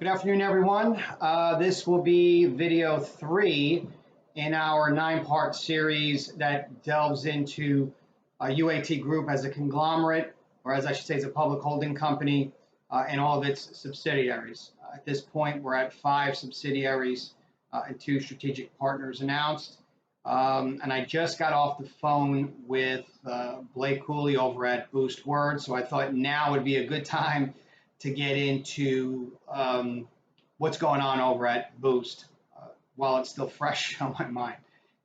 Good afternoon, everyone. This will be video 3 in our 9-part series that delves into UAT Group as a conglomerate, or as I should say, as a public holding company, and all of its subsidiaries. At this point, we're at 5 subsidiaries and 2 strategic partners announced. And I just got off the phone with Blake Cooley over at Boost Words, so I thought now would be a good time to get into what's going on over at Boost while it's still fresh on my mind,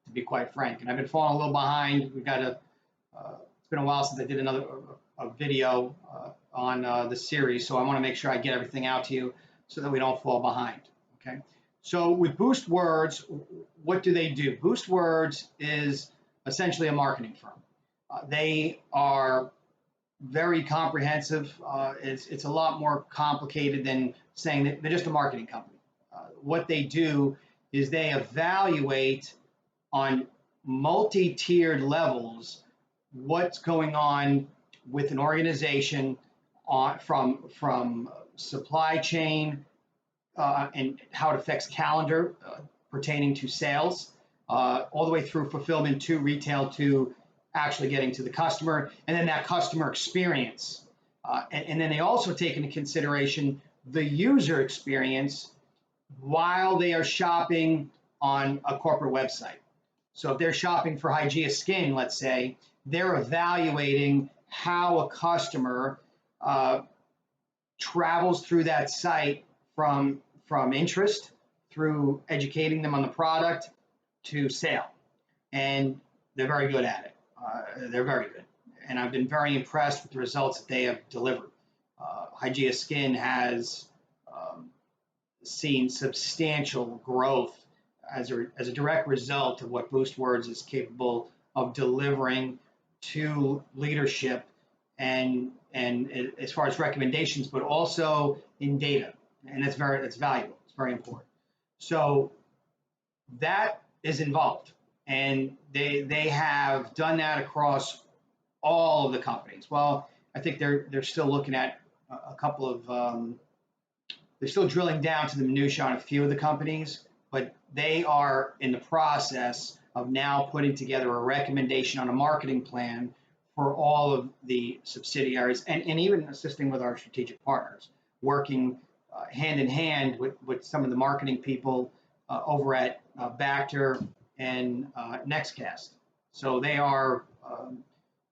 to be quite frank. And I've been falling a little behind. We've got it's been a while since I did a video on the series, so I want to make sure I get everything out to you so that we don't fall behind, okay? So with Boost Words, what do they do? Boost Words is essentially a marketing firm. They are very comprehensive. It's a lot more complicated than saying that they're just a marketing company. What they do is they evaluate on multi-tiered levels what's going on with an organization from supply chain and how it affects calendar pertaining to sales, all the way through fulfillment to retail to actually getting to the customer, and then that customer experience. And then they also take into consideration the user experience while they are shopping on a corporate website. So if they're shopping for Hygieia Skin, let's say, they're evaluating how a customer travels through that site from interest through educating them on the product to sale. And they're very good at it. They're very good. And I've been very impressed with the results that they have delivered. Hygieia Skin has seen substantial growth as a direct result of what Boost Words is capable of delivering to leadership and as far as recommendations, but also in data. And that's valuable. It's very important. So that is involved. And they have done that across all of the companies. Well, I think they're still looking at a couple of, they're still drilling down to the minutia on a few of the companies, but they are in the process of now putting together a recommendation on a marketing plan for all of the subsidiaries and even assisting with our strategic partners, working hand in hand with some of the marketing people over at Bacter and Nextcast. So they are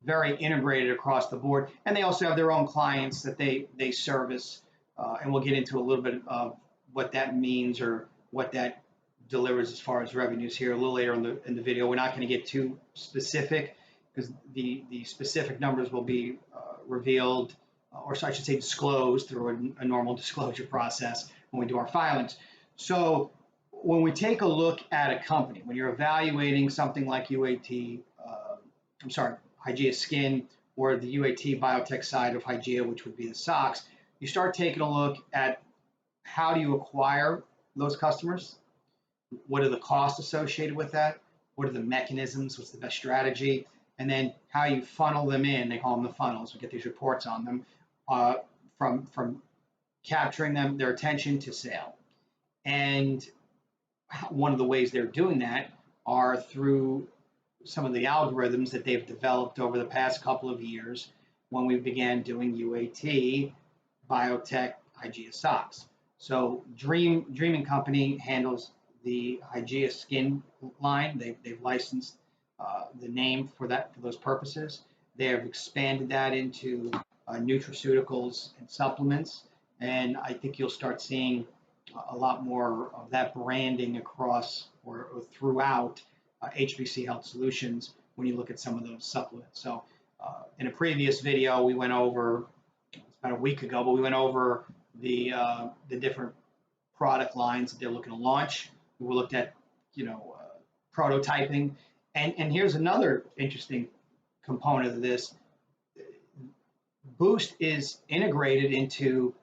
very integrated across the board, and they also have their own clients that they service, and we'll get into a little bit of what that means or what that delivers as far as revenues here a little later in the video. We're not going to get too specific because the specific numbers will be revealed, or I should say disclosed through a normal disclosure process when we do our filings. So when we take a look at a company, when you're evaluating something like Hygieia Skin, or the UAT biotech side of Hygieia, which would be the socks, you start taking a look at how do you acquire those customers? What are the costs associated with that? What are the mechanisms? What's the best strategy? And then how you funnel them in. They call them the funnels. We get these reports on them from capturing their attention to sale. And one of the ways they're doing that are through some of the algorithms that they've developed over the past couple of years when we began doing UAT biotech Hygieia socks. So Dreaming Company handles the Hygieia Skin line. They've licensed the name for those purposes. They have expanded that into nutraceuticals and supplements, and I think you'll start seeing a lot more of that branding across or throughout HBC Health Solutions when you look at some of those supplements. So in a previous video, we went over, it's about a week ago, but we went over the different product lines that they're looking to launch. We looked at, prototyping. And here's another interesting component of this. Boost is integrated into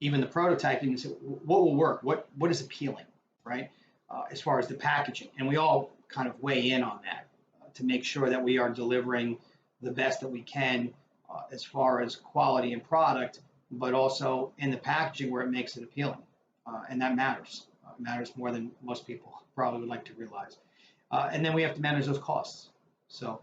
even the prototyping. So what will work? What is appealing, right? As far as the packaging, and we all kind of weigh in on that to make sure that we are delivering the best that we can as far as quality and product, but also in the packaging where it makes it appealing. and that matters. Matters more than most people probably would like to realize. And then we have to manage those costs. So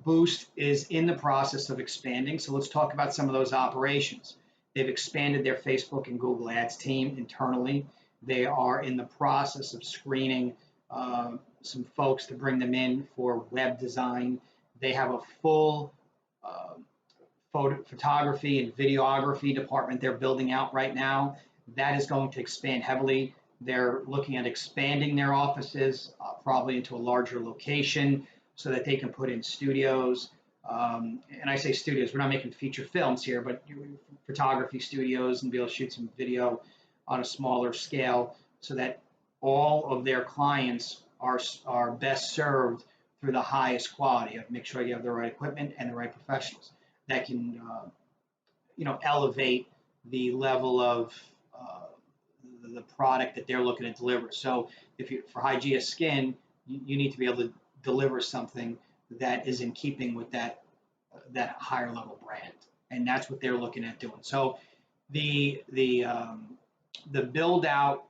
Boost is in the process of expanding. So let's talk about some of those operations. They've expanded their Facebook and Google Ads team internally. They are in the process of screening some folks to bring them in for web design. They have a full photography and videography department they're building out right now. That is going to expand heavily. They're looking at expanding their offices, probably into a larger location so that they can put in studios. And I say studios, we're not making feature films here, but photography studios and be able to shoot some video on a smaller scale so that all of their clients are best served through the highest quality of make sure you have the right equipment and the right professionals that can, elevate the level of the product that they're looking to deliver. So for Hygieia Skin, you need to be able to deliver something that is in keeping with that higher level brand, and that's what they're looking at doing. So the build out,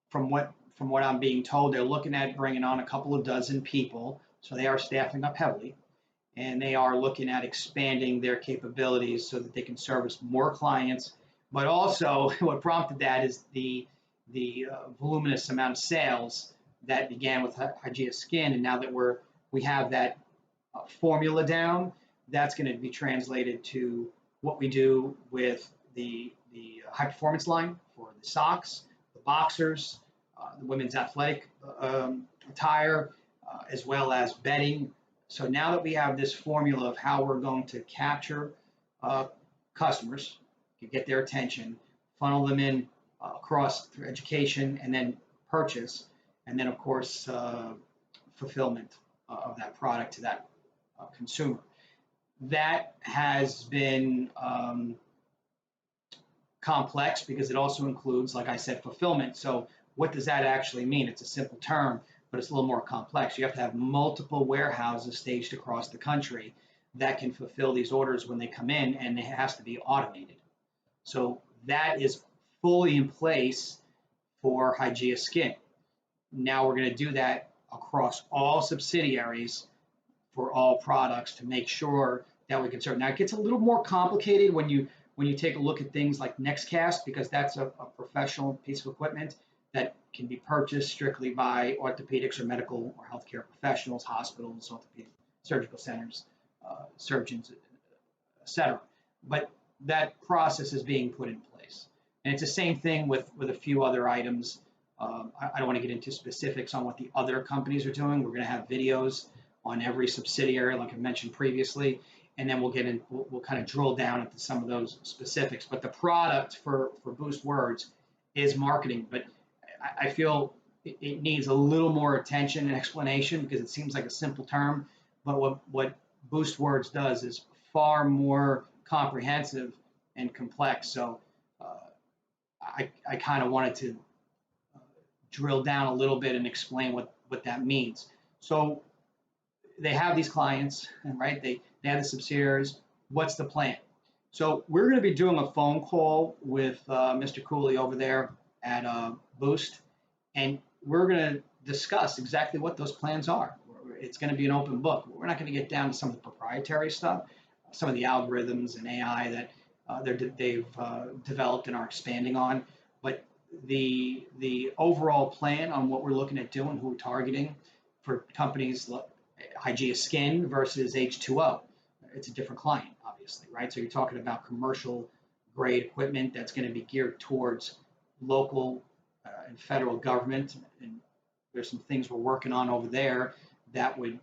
from what I'm being told, they're looking at bringing on a couple of dozen people. So they are staffing up heavily, and they are looking at expanding their capabilities so that they can service more clients. But also, what prompted that is the voluminous amount of sales that began with Hygieia Skin, and now that we have that formula down, that's going to be translated to what we do with the high performance line for the socks, the boxers, the women's athletic attire, as well as bedding. So now that we have this formula of how we're going to capture customers, get their attention, funnel them in across through education and then purchase, and then of course fulfillment of that product to that consumer. That has been complex because it also includes, like I said, fulfillment. So what does that actually mean? It's a simple term, but it's a little more complex. You have to have multiple warehouses staged across the country that can fulfill these orders when they come in, and it has to be automated. So that is fully in place for Hygieia Skin. Now we're going to do that across all subsidiaries for all products to make sure that we can serve. Now it gets a little more complicated when you take a look at things like NextCast, because that's a professional piece of equipment that can be purchased strictly by orthopedics or medical or healthcare professionals, hospitals, orthopedic surgical centers, surgeons, etc. But that process is being put in place. And it's the same thing with a few other items. I don't want to get into specifics on what the other companies are doing. We're going to have videos on every subsidiary, like I mentioned previously, and then we'll kind of drill down into some of those specifics. But the product for Boost Words is marketing, but I feel it needs a little more attention and explanation because it seems like a simple term, but what Boost Words does is far more comprehensive and complex. So I kind of wanted to drill down a little bit and explain what that means. So they have these clients, right? They have the subsidiaries. What's the plan? So we're going to be doing a phone call with Mr. Cooley over there at Boost, and we're going to discuss exactly what those plans are. It's going to be an open book. We're not going to get down to some of the proprietary stuff, some of the algorithms and AI that they've developed and are expanding on, but the overall plan on what we're looking at doing, who we're targeting for companies like Hygieia Skin versus H2O. It's a different client, obviously, right? So you're talking about commercial grade equipment that's going to be geared towards local and federal government. And there's some things we're working on over there that would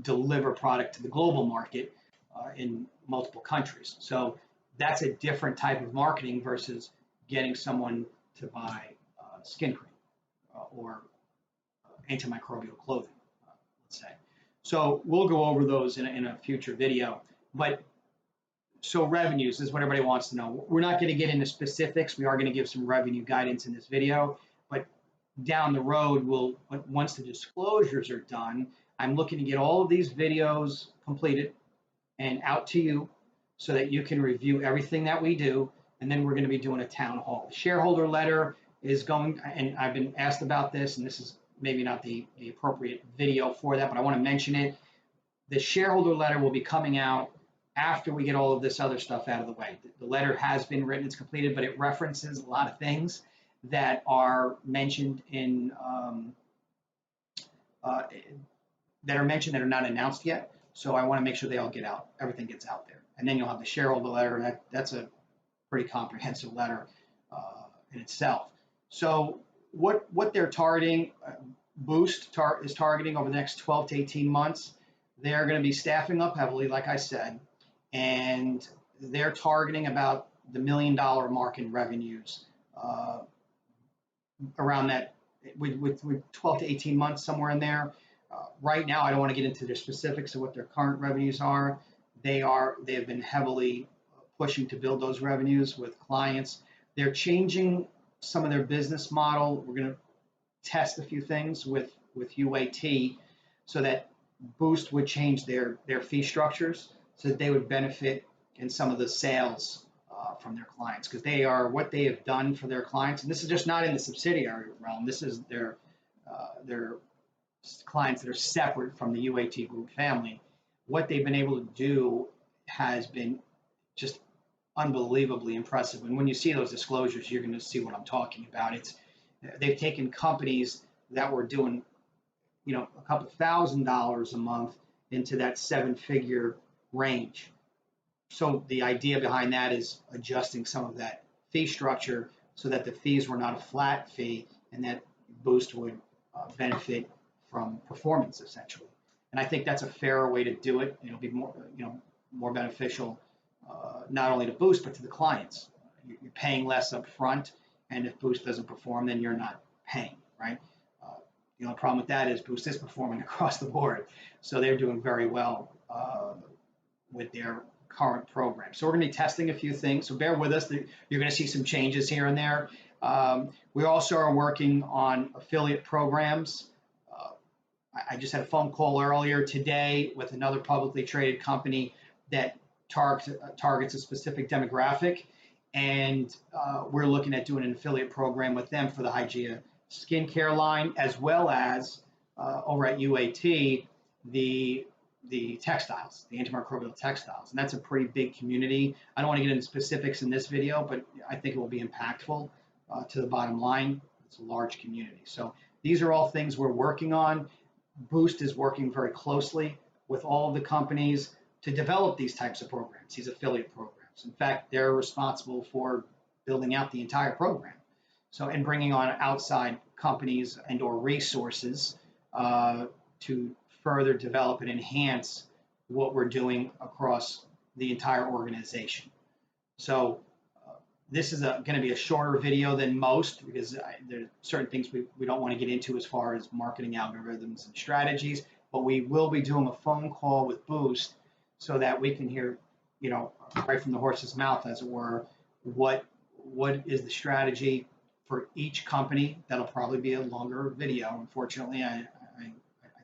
deliver product to the global market in multiple countries. So that's a different type of marketing versus getting someone to buy skin cream or antimicrobial clothing, let's say. So we'll go over those in a future video. But so revenues is what everybody wants to know. We're not going to get into specifics. We are going to give some revenue guidance in this video, but down the road, once the disclosures are done, I'm looking to get all of these videos completed and out to you so that you can review everything that we do, and then we're going to be doing a town hall. The shareholder letter is going, and I've been asked about this, and this is maybe not the appropriate video for that, but I want to mention it. The shareholder letter will be coming out after we get all of this other stuff out of the way. The letter has been written, it's completed, but it references a lot of things that are mentioned in that are not announced yet. So I want to make sure they all get out, everything gets out there. And then you'll have the shareholder letter. That's a pretty comprehensive letter in itself. So what they're targeting, Boost is targeting over the next 12 to 18 months. They're going to be staffing up heavily, like I said, and they're targeting about the $1 million mark in revenues around that with 12 to 18 months, somewhere in there. Right now, I don't want to get into the specifics of what their current revenues are. They have been heavily pushing to build those revenues with clients. They're changing some of their business model. We're going to test a few things with UAT so that Boost would change their fee structures so that they would benefit in some of the sales from their clients, because what they have done for their clients, and this is just not in the subsidiary realm. This is their clients that are separate from the UAT Group family. What they've been able to do has been just unbelievably impressive. And when you see those disclosures, you're going to see what I'm talking about. They've taken companies that were doing, a couple $1,000s a month into that 7-figure range. So the idea behind that is adjusting some of that fee structure so that the fees were not a flat fee, and that Boost would benefit from performance, essentially. And I think that's a fairer way to do it. It'll be more beneficial, not only to Boost but to the clients. You're paying less up front, and if Boost doesn't perform, then you're not paying, right? The only problem with that is Boost is performing across the board, so they're doing very well with their current program. So we're going to be testing a few things, so bear with us. You're going to see some changes here and there. We also are working on affiliate programs. I just had a phone call earlier today with another publicly traded company that targets a specific demographic, and we're looking at doing an affiliate program with them for the Hygiea skincare line, as well as over at UAT, the textiles, the antimicrobial textiles. And that's a pretty big community. I don't want to get into specifics in this video, but I think it will be impactful to the bottom line. It's a large community. So these are all things we're working on. Boost is working very closely with all of the companies to develop these types of programs, these affiliate programs. In fact, they're responsible for building out the entire program. So, and bringing on outside companies and or resources to further develop and enhance what we're doing across the entire organization. So this is going to be a shorter video than most, because there are certain things we don't want to get into as far as marketing algorithms and strategies, but we will be doing a phone call with Boost so that we can hear, right from the horse's mouth, as it were, what is the strategy for each company. That'll probably be a longer video. Unfortunately, I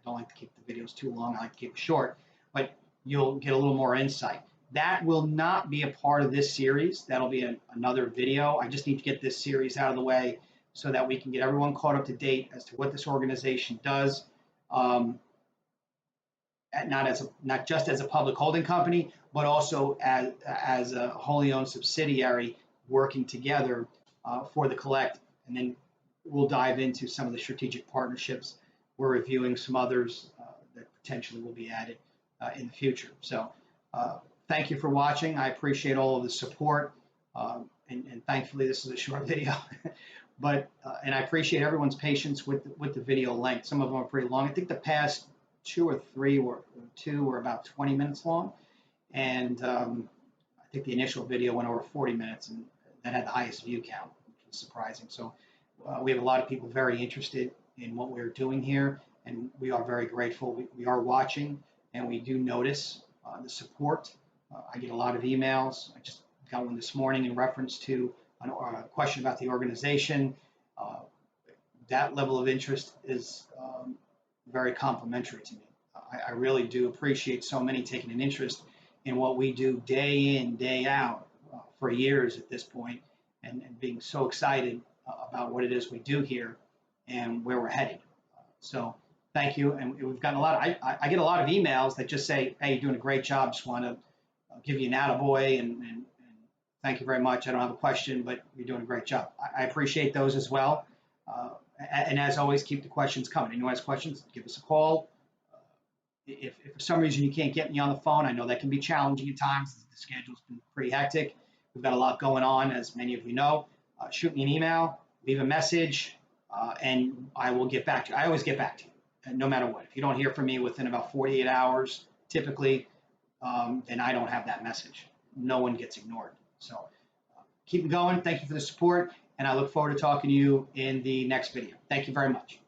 don't like to keep the videos too long. I like to keep it short, but you'll get a little more insight. That will not be a part of this series. That'll be another video. I just need to get this series out of the way so that we can get everyone caught up to date as to what this organization does, not just as a public holding company, but also as a wholly owned subsidiary working together for the collective. And then we'll dive into some of the strategic partnerships. We're reviewing some others that potentially will be added in the future. So thank you for watching. I appreciate all of the support, and thankfully this is a short video. And I appreciate everyone's patience with the video length. Some of them are pretty long. I think the past two were about 20 minutes long, and I think the initial video went over 40 minutes, and that had the highest view count, which was surprising. So we have a lot of people very interested in what we're doing here, and we are very grateful. We are watching, and we do notice the support. I get a lot of emails. I just got one this morning in reference to a question about the organization. That level of interest is very complimentary to me. I really do appreciate so many taking an interest in what we do day in, day out for years at this point, and being so excited about what it is we do here and where we're heading. So thank you. And we've gotten a lot of, I get a lot of emails that just say, hey, you're doing a great job. Just want to give you an attaboy and thank you very much. I don't have a question, but you're doing a great job. I appreciate those as well. And as always, keep the questions coming. Anyone has questions, give us a call. If for some reason you can't get me on the phone, I know that can be challenging at times. The schedule's been pretty hectic. We've got a lot going on, as many of you know. Shoot me an email, leave a message, and I will get back to you. I always get back to you, no matter what. If you don't hear from me within about 48 hours, typically, then I don't have that message. No one gets ignored. So keep going. Thank you for the support, and I look forward to talking to you in the next video. Thank you very much.